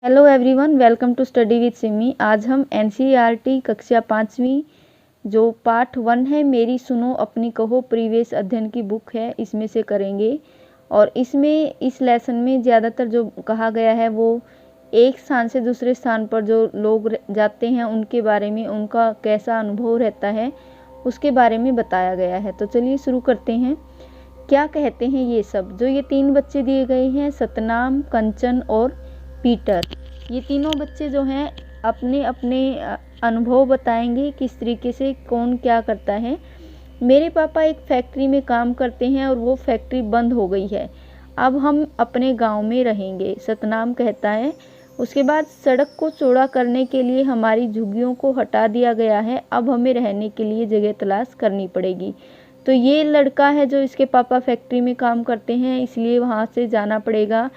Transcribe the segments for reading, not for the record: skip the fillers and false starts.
Hello everyone, welcome to study with Simi. आज हम NCERT कक्षा 5वीं जो पार्ट 1 है मेरी सुनो अपनी कहो प्रीवियस अध्ययन की बुक है, इसमें से करेंगे। और इसमें इस लेसन में ज़्यादातर जो कहा गया है वो एक स्थान से दूसरे स्थान पर जो लोग जाते हैं उनके बारे में, उनका कैसा अनुभव रहता है उसके बारे में बताया गया है। तो चलिए शुरू करते हैं। क्या कहते हैं ये सब? जो ये 3 बच्चे दिए गए हैं, सतनाम, कंचन और पीटर, ये तीनों बच्चे जो हैं अपने अपने अनुभव बताएंगे किस तरीके से कौन क्या करता है। मेरे पापा एक फैक्ट्री में काम करते हैं और वो फैक्ट्री बंद हो गई है, अब हम अपने गांव में रहेंगे, सतनाम कहता है। उसके बाद सड़क को चौड़ा करने के लिए हमारी झुग्गियों को हटा दिया गया है, अब हमें रहने के लिए जगह तलाश करनी पड़ेगी। तो ये लड़का है जो इसके पापा फैक्ट्री में काम करते हैं, इसलिए वहाँ से जाना पड़ेगा।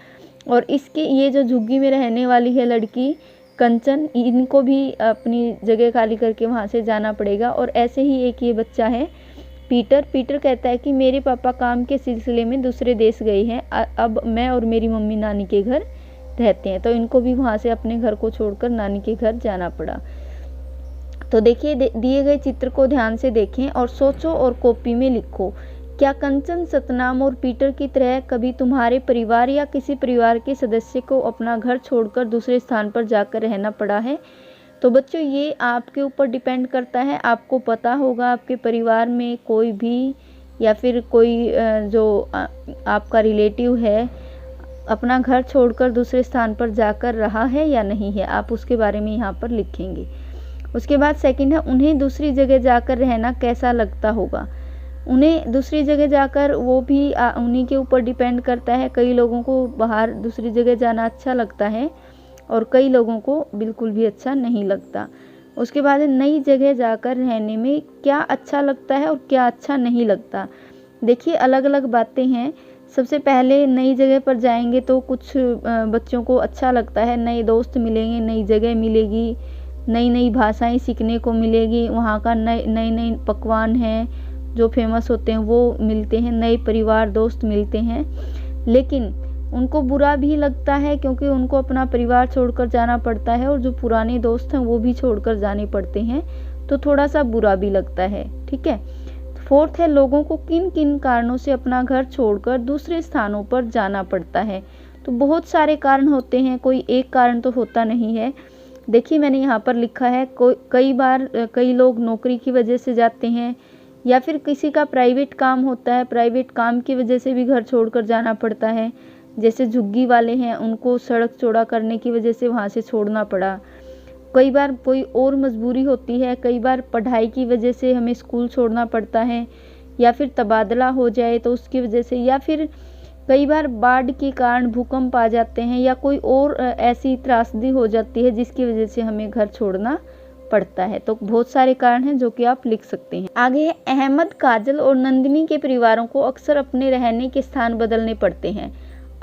और इसकी ये जो झुग्गी में रहने वाली है लड़की कंचन, इनको भी अपनी जगह खाली करके वहाँ से जाना पड़ेगा। और ऐसे ही एक ये बच्चा है पीटर। पीटर कहता है कि मेरे पापा काम के सिलसिले में दूसरे देश गए हैं, अब मैं और मेरी मम्मी नानी के घर रहते हैं, तो इनको भी वहाँ से अपने घर को छोड़कर नानी के घर जाना पड़ा। तो देखिए, दिए गए चित्र को ध्यान से देखें और सोचो और कॉपी में लिखो। क्या कंचन, सतनाम और पीटर की तरह कभी तुम्हारे परिवार या किसी परिवार के सदस्य को अपना घर छोड़कर दूसरे स्थान पर जाकर रहना पड़ा है? तो बच्चों, ये आपके ऊपर डिपेंड करता है। आपको पता होगा आपके परिवार में कोई भी या फिर कोई जो आपका रिलेटिव है अपना घर छोड़कर दूसरे स्थान पर जाकर रहा है या नहीं है, आप उसके बारे में यहाँ पर लिखेंगे। उसके बाद सेकंड है, उन्हें दूसरी जगह जाकर रहना कैसा लगता होगा? उन्हें दूसरी जगह जाकर, वो भी उन्हीं के ऊपर डिपेंड करता है। कई लोगों को बाहर दूसरी जगह जाना अच्छा लगता है और कई लोगों को बिल्कुल भी अच्छा नहीं लगता। उसके बाद नई जगह जाकर रहने में क्या अच्छा लगता है और क्या अच्छा नहीं लगता। देखिए, अलग अलग बातें हैं। सबसे पहले नई जगह पर जाएंगे तो कुछ बच्चों को अच्छा लगता है, नए दोस्त मिलेंगे, नई जगह मिलेगी, नई नई भाषाएं सीखने को मिलेगी, वहाँ का नए नए पकवान हैं जो फेमस होते हैं वो मिलते हैं, नए परिवार दोस्त मिलते हैं। लेकिन उनको बुरा भी लगता है क्योंकि उनको अपना परिवार छोड़कर जाना पड़ता है और जो पुराने दोस्त हैं वो भी छोड़कर जाने पड़ते हैं, तो थोड़ा सा बुरा भी लगता है। ठीक है। फोर्थ है, लोगों को किन किन कारणों से अपना घर छोड़कर दूसरे स्थानों पर जाना पड़ता है? तो बहुत सारे कारण होते हैं, कोई एक कारण तो होता नहीं है। देखिए, मैंने यहाँ पर लिखा है कई बार कई लोग नौकरी की वजह से जाते हैं या फिर किसी का प्राइवेट काम होता है, प्राइवेट काम की वजह से भी घर छोड़कर जाना पड़ता है। जैसे झुग्गी वाले हैं, उनको सड़क चौड़ा करने की वजह से वहाँ से छोड़ना पड़ा। कई बार कोई और मजबूरी होती है, कई बार पढ़ाई की वजह से हमें स्कूल छोड़ना पड़ता है, या फिर तबादला हो जाए तो उसकी वजह से, या फिर कई बार बाढ़ के कारण भूकंप आ जाते हैं या कोई और ऐसी त्रासदी हो जाती है जिसकी वजह से हमें घर छोड़ना पड़ता है। तो बहुत सारे कारण हैं जो कि आप लिख सकते हैं। आगे है, अहमद, काजल और नंदिनी के परिवारों को अक्सर अपने रहने के स्थान बदलने पड़ते हैं,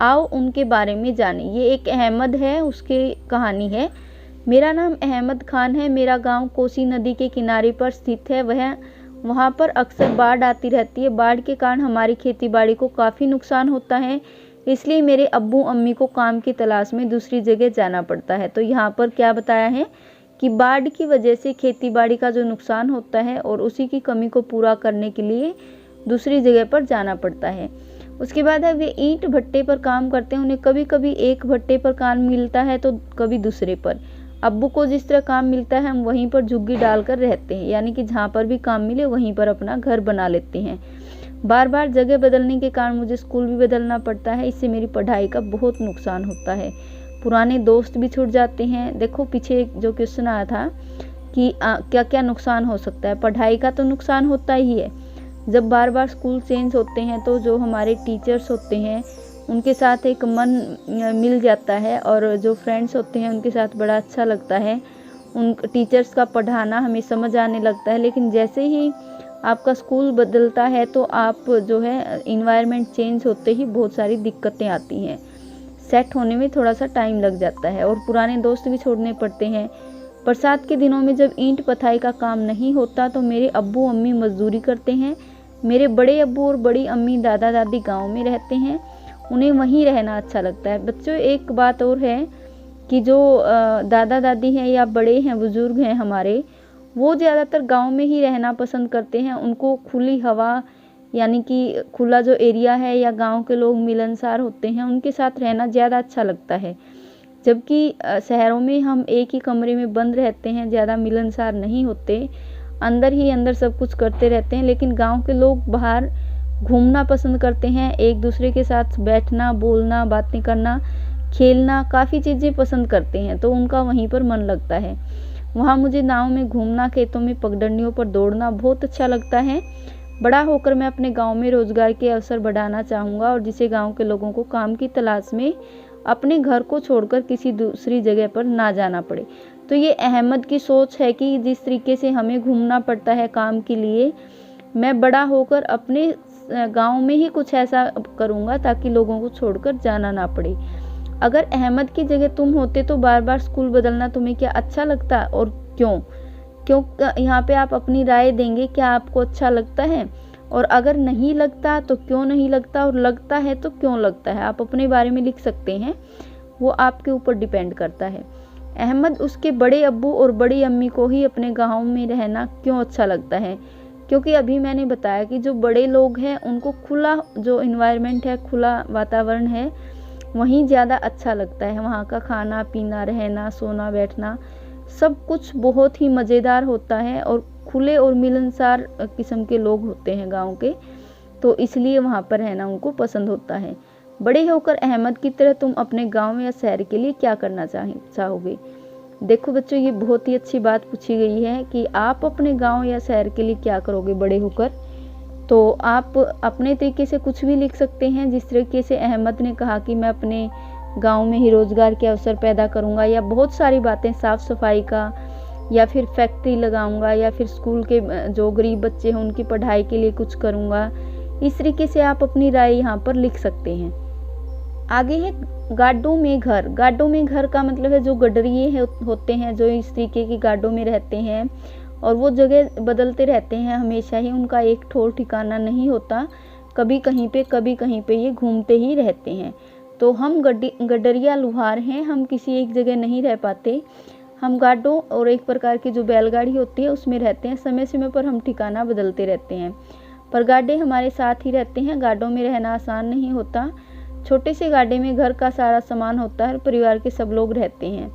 आओ उनके बारे में जानें। ये एक अहमद है, उसकी कहानी है। मेरा नाम अहमद खान है, मेरा गांव कोसी नदी के किनारे पर स्थित है। वहाँ पर अक्सर बाढ़ आती रहती है, बाढ़ के कारण हमारी खेती बाड़ी को काफ़ी नुकसान होता है, इसलिए मेरे अब्बू अम्मी को काम की तलाश में दूसरी जगह जाना पड़ता है। तो यहाँ पर क्या बताया है कि बाढ़ की वजह से खेती बाड़ी का जो नुकसान होता है और उसी की कमी को पूरा करने के लिए दूसरी जगह पर जाना पड़ता है। उसके बाद है, वे ईंट भट्टे पर काम करते हैं, उन्हें कभी कभी एक भट्टे पर काम मिलता है तो कभी दूसरे पर। अब्बू को जिस तरह काम मिलता है हम वहीं पर झुग्गी डालकर रहते हैं, यानी कि जहाँ पर भी काम मिले वहीं पर अपना घर बना लेते हैं। बार बार जगह बदलने के कारण मुझे स्कूल भी बदलना पड़ता है, इससे मेरी पढ़ाई का बहुत नुकसान होता है। पुराने दोस्त भी छूट जाते हैं। देखो, पीछे जो क्वेश्चन आया था कि क्या क्या नुकसान हो सकता है, पढ़ाई का तो नुकसान होता ही है। जब बार बार स्कूल चेंज होते हैं तो जो हमारे टीचर्स होते हैं उनके साथ एक मन मिल जाता है और जो फ्रेंड्स होते हैं उनके साथ बड़ा अच्छा लगता है। उन टीचर्स का पढ़ाना हमें समझ आने लगता है। लेकिन जैसे ही आपका स्कूल बदलता है तो आप जो है इन्वायरमेंट चेंज होते ही बहुत सारी दिक्कतें आती हैं, सेट होने में थोड़ा सा टाइम लग जाता है और पुराने दोस्त भी छोड़ने पड़ते हैं। बरसात के दिनों में जब ईंट पथाई का काम नहीं होता तो मेरे अब्बू अम्मी मजदूरी करते हैं। मेरे बड़े अब्बू और बड़ी अम्मी दादा दादी गांव में रहते हैं, उन्हें वहीं रहना अच्छा लगता है। बच्चों, एक बात और है कि जो दादा दादी हैं या बड़े हैं, बुजुर्ग हैं हमारे, वो ज़्यादातर गांव में ही रहना पसंद करते हैं। उनको खुली हवा, यानी कि खुला जो एरिया है, या गांव के लोग मिलनसार होते हैं, उनके साथ रहना ज़्यादा अच्छा लगता है। जबकि शहरों में हम एक ही कमरे में बंद रहते हैं, ज़्यादा मिलनसार नहीं होते, अंदर ही अंदर सब कुछ करते रहते हैं। लेकिन गांव के लोग बाहर घूमना पसंद करते हैं, एक दूसरे के साथ बैठना, बोलना, बातें करना, खेलना, काफ़ी चीज़ें पसंद करते हैं, तो उनका वहीं पर मन लगता है। वहाँ मुझे नाव में घूमना, खेतों में पगडंडियों पर दौड़ना बहुत अच्छा लगता है। बड़ा होकर मैं अपने गांव में रोजगार के अवसर बढ़ाना चाहूँगा, और जिससे गांव के लोगों को काम की तलाश में अपने घर को छोड़कर किसी दूसरी जगह पर ना जाना पड़े। तो ये अहमद की सोच है कि जिस तरीके से हमें घूमना पड़ता है काम के लिए, मैं बड़ा होकर अपने गांव में ही कुछ ऐसा करूँगा ताकि लोगों को छोड़कर जाना ना पड़े। अगर अहमद की जगह तुम होते तो बार बार स्कूल बदलना तुम्हें क्या अच्छा लगता, और क्यों? यहाँ पे आप अपनी राय देंगे, क्या आपको अच्छा लगता है, और अगर नहीं लगता तो क्यों नहीं लगता, और लगता है तो क्यों लगता है। आप अपने बारे में लिख सकते हैं, वो आपके ऊपर डिपेंड करता है। अहमद उसके बड़े अब्बू और बड़ी अम्मी को ही अपने गांव में रहना क्यों अच्छा लगता है? क्योंकि अभी मैंने बताया कि जो बड़े लोग हैं उनको खुला जो इन्वायरमेंट है, खुला वातावरण है, वहीं ज़्यादा अच्छा लगता है। वहाँ का खाना पीना, रहना, सोना, बैठना, सब कुछ बहुत ही मज़ेदार होता है, और खुले और मिलनसार किस्म के लोग होते हैं गांव के, तो इसलिए वहाँ पर रहना उनको पसंद होता है। बड़े होकर अहमद की तरह तुम अपने गांव या शहर के लिए क्या करना चाहोगे? देखो बच्चों, ये बहुत ही अच्छी बात पूछी गई है कि आप अपने गांव या शहर के लिए क्या करोगे बड़े होकर। तो आप अपने तरीके से कुछ भी लिख सकते हैं। जिस तरीके से अहमद ने कहा कि मैं अपने गांव में ही रोजगार के अवसर पैदा करूंगा, या बहुत सारी बातें, साफ सफाई का, या फिर फैक्ट्री लगाऊंगा, या फिर स्कूल के जो गरीब बच्चे हैं उनकी पढ़ाई के लिए कुछ करूंगा। इस तरीके से आप अपनी राय यहाँ पर लिख सकते हैं। आगे है गाडों में घर। गाडों में घर का मतलब है जो गडरिये होते हैं, जो इस तरीके की गाडों में रहते हैं, और वो जगह बदलते रहते हैं हमेशा ही, उनका एक ठोर ठिकाना नहीं होता, कभी कहीं पे ये घूमते ही रहते हैं। तो हम गडरिया लुहार हैं, हम किसी एक जगह नहीं रह पाते। हम गाडों और एक प्रकार की जो बैलगाड़ी होती है उसमें रहते हैं। समय समय पर हम ठिकाना बदलते रहते हैं, पर गाडे हमारे साथ ही रहते हैं। गाडों में रहना आसान नहीं होता। छोटे से गाडे में घर का सारा सामान होता है, परिवार के सब लोग रहते हैं।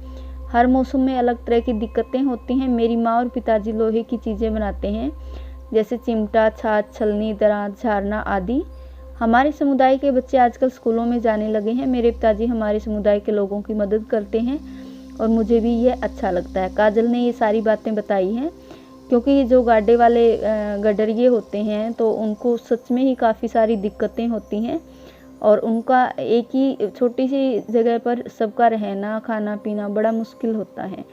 हर मौसम में अलग तरह की दिक्कतें होती हैं। मेरी माँ और पिताजी लोहे की चीज़ें बनाते हैं, जैसे चिमटा, छाछ, छलनी, दराज, झारना आदि। हमारे समुदाय के बच्चे आजकल स्कूलों में जाने लगे हैं। मेरे पिताजी हमारे समुदाय के लोगों की मदद करते हैं, और मुझे भी ये अच्छा लगता है। काजल ने ये सारी बातें बताई हैं, क्योंकि ये जो गाडे वाले गडरिये होते हैं तो उनको सच में ही काफ़ी सारी दिक्कतें होती हैं, और उनका एक ही छोटी सी जगह पर सबका रहना, खाना पीना बड़ा मुश्किल होता है।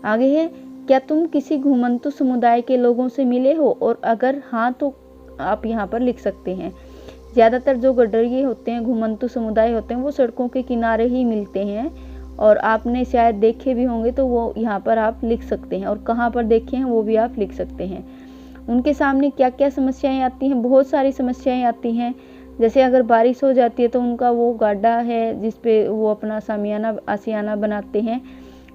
आगे है, क्या तुम किसी घुमंतु समुदाय के लोगों से मिले हो, और अगर हाँ तो आप यहाँ पर लिख सकते हैं। ज़्यादातर जो गडरिये होते हैं, घुमंतु समुदाय होते हैं, वो सड़कों के किनारे ही मिलते हैं, और आपने शायद देखे भी होंगे, तो वो यहाँ पर आप लिख सकते हैं, और कहाँ पर देखे हैं वो भी आप लिख सकते हैं। उनके सामने क्या क्या समस्याएं आती हैं? बहुत सारी समस्याएं आती हैं। जैसे अगर बारिश हो जाती है तो उनका वो गाडा है जिस पे वो अपना सामियाना आशियाना बनाते हैं,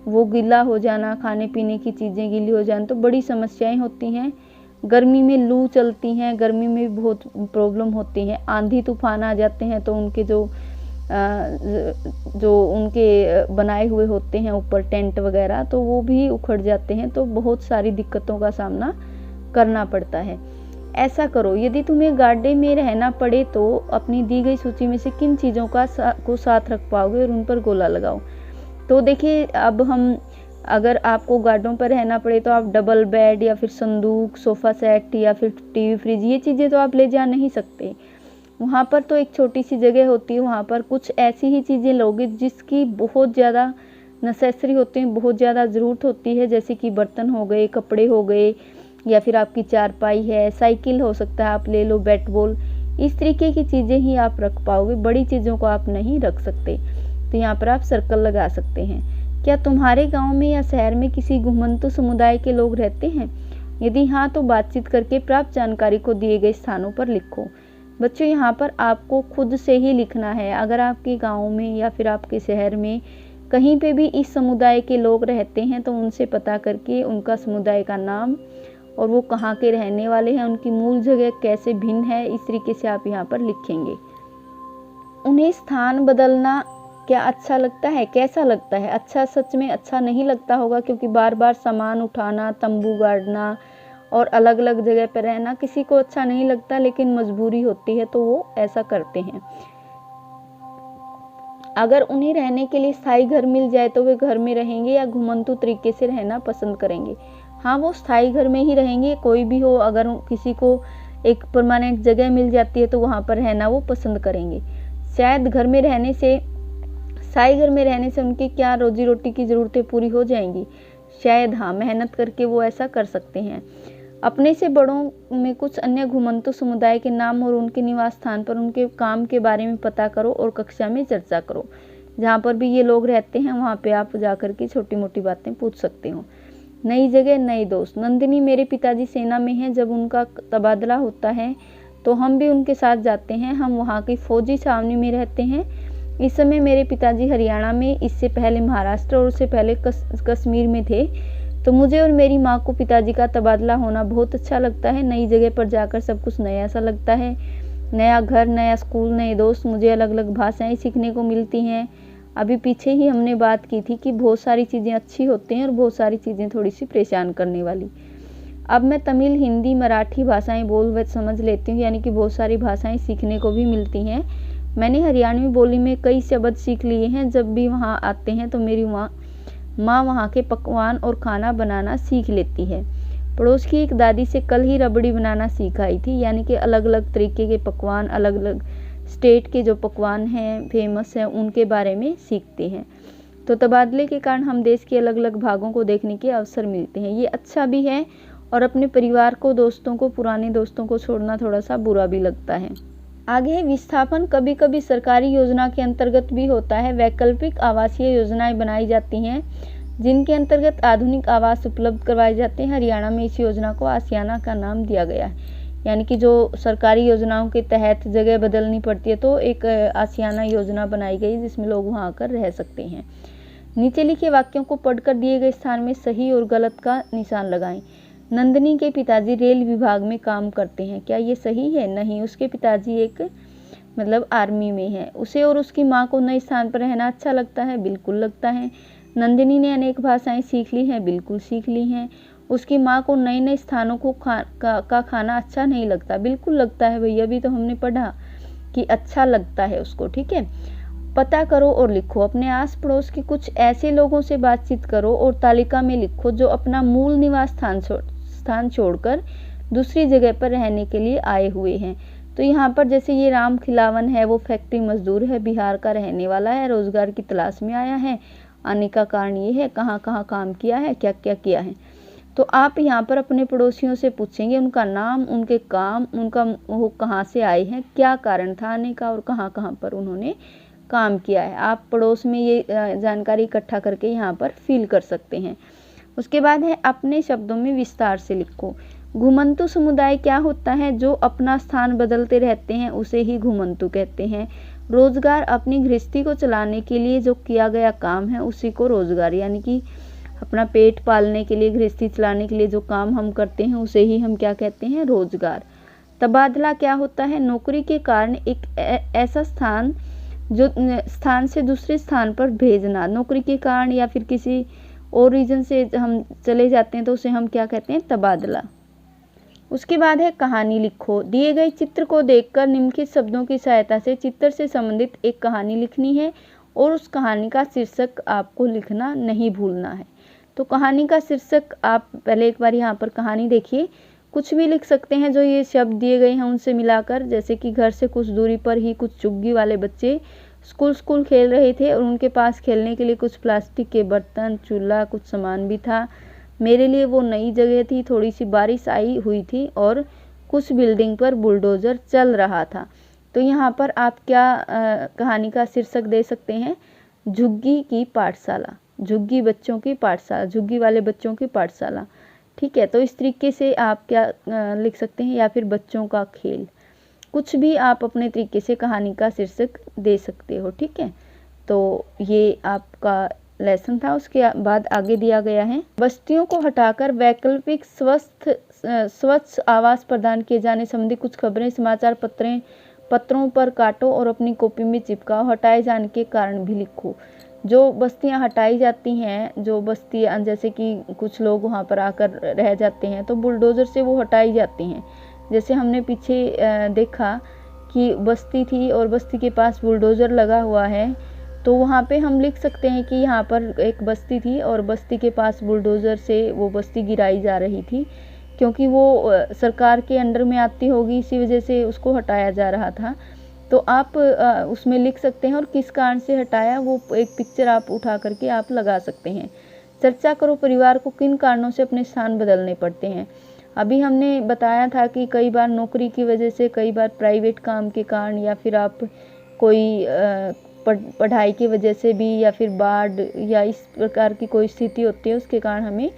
वो गीला हो जाना, खाने पीने की चीज़ें गीली हो जाना, तो बड़ी समस्याएं होती हैं। गर्मी में लू चलती हैं, गर्मी में भी बहुत प्रॉब्लम होती है। आंधी तूफान आ जाते हैं तो उनके जो उनके बनाए हुए होते हैं ऊपर टेंट वगैरह, तो वो भी उखड़ जाते हैं। तो बहुत सारी दिक्कतों का सामना करना पड़ता है। ऐसा करो, यदि तुम्हें गाडे में रहना पड़े तो अपनी दी गई सूची में से किन चीज़ों को साथ रख पाओगे, और उन पर गोला लगाओ। तो देखिए, अब हम अगर आपको गार्डों पर रहना पड़े तो आप डबल बेड या फिर संदूक, सोफ़ा सेट या फिर टीवी, फ्रिज, ये चीज़ें तो आप ले जा नहीं सकते। वहाँ पर तो एक छोटी सी जगह होती है, वहाँ पर कुछ ऐसी ही चीज़ें लोगे जिसकी बहुत ज़्यादा नेसेसरी होती हैं, बहुत ज़्यादा ज़रूरत होती है, जैसे कि बर्तन हो गए, कपड़े हो गए, या फिर आपकी चारपाई है, साइकिल हो सकता है आप ले लो, बैट बॉल, इस तरीके की चीज़ें ही आप रख पाओगे, बड़ी चीज़ों को आप नहीं रख सकते। तो यहाँ पर आप सर्कल लगा सकते हैं। क्या तुम्हारे गांव में या शहर में किसी घुमंतु समुदाय के लोग रहते हैं? यदि हाँ तो बातचीत करके प्राप्त जानकारी को दिए गए स्थानों पर लिखो। बच्चों, यहाँ पर आपको खुद से ही लिखना है। अगर आपके गांव में या फिर आपके शहर में कहीं पे भी इस समुदाय के लोग रहते हैं तो उनसे पता करके उनका समुदाय का नाम और वो कहाँ के रहने वाले हैं, उनकी मूल जगह कैसे भिन्न है, इस तरीके से आप यहाँ पर लिखेंगे। उन्हें स्थान बदलना क्या अच्छा लगता है, कैसा लगता है? अच्छा, सच में अच्छा नहीं लगता होगा, क्योंकि बार बार सामान उठाना, तंबू गाड़ना और अलग अलग जगह पर रहना किसी को अच्छा नहीं लगता, लेकिन मजबूरी होती है तो वो ऐसा करते हैं। अगर उन्हें रहने के लिए स्थायी घर मिल जाए तो वे घर में रहेंगे या घुमंतु तरीके से रहना पसंद करेंगे? हाँ, वो स्थायी घर में ही रहेंगे, कोई भी हो। अगर किसी को एक परमानेंट जगह मिल जाती है तो वहाँ पर रहना वो पसंद करेंगे। शायद घर में रहने से, स्थायी घर में रहने से उनकी क्या रोजी रोटी की ज़रूरतें पूरी हो जाएंगी? शायद हाँ, मेहनत करके वो ऐसा कर सकते हैं। अपने से बड़ों में कुछ अन्य घुमंतु समुदाय के नाम और उनके निवास स्थान पर उनके काम के बारे में पता करो और कक्षा में चर्चा करो। जहाँ पर भी ये लोग रहते हैं वहाँ पे आप जाकर के छोटी मोटी बातें पूछ सकते हो। नई जगह, नए दोस्त। नंदिनी, मेरे पिताजी सेना में हैं, जब उनका तबादला होता है तो हम भी उनके साथ जाते हैं। हम वहाँ की फौजी छावनी में रहते हैं। इस समय मेरे पिताजी हरियाणा में, इससे पहले महाराष्ट्र और उससे पहले कश्मीर में थे। तो मुझे और मेरी माँ को पिताजी का तबादला होना बहुत अच्छा लगता है। नई जगह पर जाकर सब कुछ नया सा लगता है। नया घर, नया स्कूल, नए दोस्त, मुझे अलग अलग भाषाएं सीखने को मिलती हैं। अभी पीछे ही हमने बात की थी कि बहुत सारी चीज़ें अच्छी होती हैं और बहुत सारी चीज़ें थोड़ी सी परेशान करने वाली। अब मैं तमिल, हिंदी, मराठी भाषाएं बोल व समझ लेती हूँ, यानी कि बहुत सारी भाषाएं सीखने को भी मिलती हैं। मैंने हरियाणवी बोली में कई शब्द सीख लिए हैं। जब भी वहाँ आते हैं तो मेरी माँ वहाँ के पकवान और खाना बनाना सीख लेती है। पड़ोस की एक दादी से कल ही रबड़ी बनाना सीख आई थी, यानी कि अलग अलग तरीके के पकवान, अलग अलग स्टेट के जो पकवान हैं, फेमस हैं, उनके बारे में सीखते हैं। तो तबादले के कारण हम देश के अलग अलग भागों को देखने के अवसर मिलते हैं। ये अच्छा भी है और अपने परिवार को, दोस्तों को, पुराने दोस्तों को छोड़ना थोड़ा सा बुरा भी लगता है। आगे है विस्थापन। कभी कभी सरकारी योजना के अंतर्गत भी होता है। वैकल्पिक आवासीय योजनाएं बनाई जाती हैं जिनके अंतर्गत आधुनिक आवास उपलब्ध करवाए जाते हैं। हरियाणा में इस योजना को आसियाना का नाम दिया गया है, यानी कि जो सरकारी योजनाओं के तहत जगह बदलनी पड़ती है तो एक आसियाना योजना बनाई गई जिसमें लोग वहाँ आकर रह सकते हैं। नीचे लिखे वाक्यों को पढ़कर दिए गए स्थान में सही और गलत का निशान लगाएं। नंदिनी के पिताजी रेल विभाग में काम करते हैं, क्या ये सही है? नहीं, उसके पिताजी एक आर्मी में है। उसे और उसकी माँ को नए स्थान पर रहना अच्छा लगता है, बिल्कुल लगता है। नंदिनी ने अनेक भाषाएं सीख ली हैं, बिल्कुल सीख ली हैं। उसकी माँ को नए नए स्थानों को का खाना अच्छा नहीं लगता, बिल्कुल लगता है भैया, अभी तो हमने पढ़ा कि अच्छा लगता है उसको। ठीक है, पता करो और लिखो। अपने आस पड़ोस के कुछ ऐसे लोगों से बातचीत करो और तालिका में लिखो जो अपना मूल निवास स्थान छोड़कर दूसरी जगह पर रहने के लिए आए हुए हैं। तो यहाँ पर जैसे ये राम खिलावन है, वो फैक्ट्री मजदूर है, बिहार का रहने वाला है, रोजगार की तलाश में आया है। आने का कारण ये है, कहाँ कहाँ काम किया है, क्या क्या किया है। तो आप यहाँ पर अपने पड़ोसियों से पूछेंगे उनका नाम, उनके काम, उनका वो कहाँ से आए हैं, क्या कारण था आने का और कहाँ कहाँ पर उन्होंने काम किया है। आप पड़ोस में ये जानकारी इकट्ठा करके यहाँ पर फिल कर सकते हैं। उसके बाद है अपने शब्दों में विस्तार से लिखो। घुमंतु समुदाय क्या होता है? जो अपना स्थान बदलते रहते हैं उसे ही घुमंतु कहते हैं। रोजगार, अपनी गृहस्थी को चलाने के लिए जो किया गया काम है उसी को रोजगार, यानी कि अपना पेट पालने के लिए, गृहस्थी चलाने के लिए जो काम हम करते हैं उसे ही हम क्या कहते हैं? रोजगार। तबादला क्या होता है? नौकरी के कारण एक ऐसा स्थान से दूसरे स्थान पर भेजना। नौकरी के कारण या फिर किसी और रीजन से हम चले जाते हैं तो उसे हम क्या कहते हैं? तबादला। उसके बाद है कहानी लिखो। दिए गए चित्र को देखकर निम्नलिखित शब्दों की सहायता से चित्र से संबंधित एक कहानी लिखनी है और उस कहानी का शीर्षक आपको लिखना नहीं भूलना है। तो कहानी का शीर्षक आप पहले एक बार यहाँ पर कहानी देखिए, कुछ भी लिख सकते हैं जो ये शब्द दिए गए हैं उनसे मिलाकर। जैसे कि घर से कुछ दूरी पर ही कुछ चुग्गी वाले बच्चे स्कूल खेल रहे थे और उनके पास खेलने के लिए कुछ प्लास्टिक के बर्तन, चूल्हा, कुछ सामान भी था। मेरे लिए वो नई जगह थी, थोड़ी सी बारिश आई हुई थी और कुछ बिल्डिंग पर बुलडोज़र चल रहा था। तो यहाँ पर आप क्या कहानी का शीर्षक दे सकते हैं? झुग्गी की पाठशाला, झुग्गी बच्चों की पाठशाला, झुग्गी वाले बच्चों की पाठशाला। ठीक है, तो इस तरीके से आप क्या लिख सकते हैं, या फिर बच्चों का खेल, कुछ भी आप अपने तरीके से कहानी का शीर्षक दे सकते हो। ठीक है, तो ये आपका लेसन था। उसके बाद आगे दिया गया है, बस्तियों को हटाकर वैकल्पिक स्वच्छ आवास प्रदान किए जाने संबंधी कुछ खबरें समाचार पत्रों पर काटो और अपनी कॉपी में चिपकाओ। हटाए जाने के कारण भी लिखो। जो बस्तियां हटाई जाती हैं, जो बस्तियां जैसे कि कुछ लोग वहां पर आकर रह जाते हैं, तो बुलडोज़र से वो हटाई जाती हैं। जैसे हमने पीछे देखा कि बस्ती थी और बस्ती के पास बुलडोज़र लगा हुआ है, तो वहाँ पे हम लिख सकते हैं कि यहाँ पर एक बस्ती थी और बस्ती के पास बुलडोज़र से वो बस्ती गिराई जा रही थी, क्योंकि वो सरकार के अंडर में आती होगी, इसी वजह से उसको हटाया जा रहा था। तो आप उसमें लिख सकते हैं और किस कारण से हटाया, वो एक पिक्चर आप उठा करके आप लगा सकते हैं। चर्चा करो परिवार को किन कारणों से अपने स्थान बदलने पड़ते हैं। अभी हमने बताया था कि कई बार नौकरी की वजह से, कई बार प्राइवेट काम के कारण, या फिर आप कोई पढ़ाई की वजह से भी, या फिर बाढ़ या इस प्रकार की कोई स्थिति होती है, उसके कारण हमें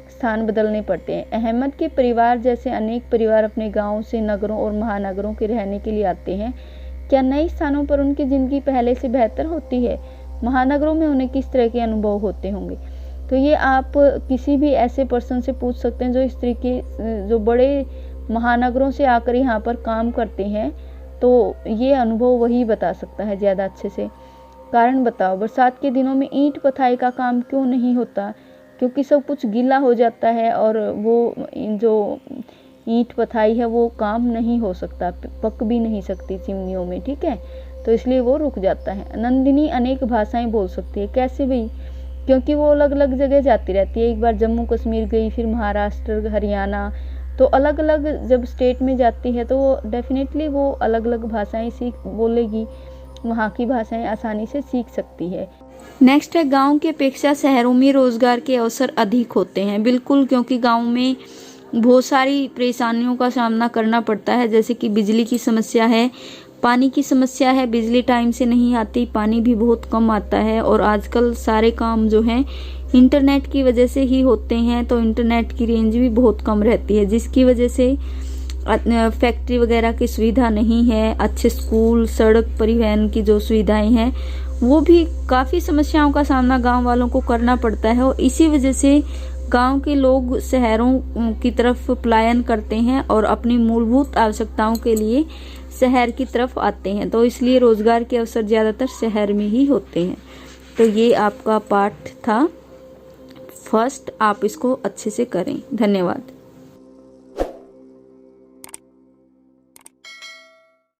स्थान बदलने पड़ते हैं। अहमद के परिवार जैसे अनेक परिवार अपने गांवों से नगरों और महानगरों के रहने के लिए आते हैं। क्या नए स्थानों पर उनकी ज़िंदगी पहले से बेहतर होती है? महानगरों में उन्हें किस तरह के अनुभव होते होंगे? तो ये आप किसी भी ऐसे पर्सन से पूछ सकते हैं जो इस तरीके, जो बड़े महानगरों से आकर यहाँ पर काम करते हैं, तो ये अनुभव वही बता सकता है ज़्यादा अच्छे से। कारण बताओ, बरसात के दिनों में ईंट पथाई का काम क्यों नहीं होता? क्योंकि सब कुछ गीला हो जाता है और वो जो ईंट पथाई है वो काम नहीं हो सकता, पक भी नहीं सकती चिमनियों में, ठीक है, तो इसलिए वो रुक जाता है। नंदिनी अनेक भाषाएं बोल सकती है। कैसे भाई? क्योंकि वो अलग अलग जगह जाती रहती है, एक बार जम्मू कश्मीर गई, फिर महाराष्ट्र, हरियाणा, तो अलग अलग जब स्टेट में जाती है तो डेफिनेटली वो अलग अलग भाषाएं बोलेगी, वहाँ की भाषाएं आसानी से सीख सकती है। नेक्स्ट है, गांव की अपेक्षा शहरों में रोजगार के अवसर अधिक होते हैं। बिल्कुल, क्योंकि गांव में बहुत सारी परेशानियों का सामना करना पड़ता है, जैसे कि बिजली की समस्या है, पानी की समस्या है, बिजली टाइम से नहीं आती, पानी भी बहुत कम आता है, और आजकल सारे काम जो हैं इंटरनेट की वजह से ही होते हैं, तो इंटरनेट की रेंज भी बहुत कम रहती है, जिसकी वजह से फैक्ट्री वगैरह की सुविधा नहीं है, अच्छे स्कूल, सड़क, परिवहन की जो सुविधाएं हैं वो भी काफ़ी समस्याओं का सामना गांव वालों को करना पड़ता है, और इसी वजह से गांव के लोग शहरों की तरफ पलायन करते हैं और अपनी मूलभूत आवश्यकताओं के लिए शहर की तरफ आते हैं। तो इसलिए रोजगार के अवसर ज़्यादातर शहर में ही होते हैं। तो ये आपका पाठ था फर्स्ट, आप इसको अच्छे से करें। धन्यवाद।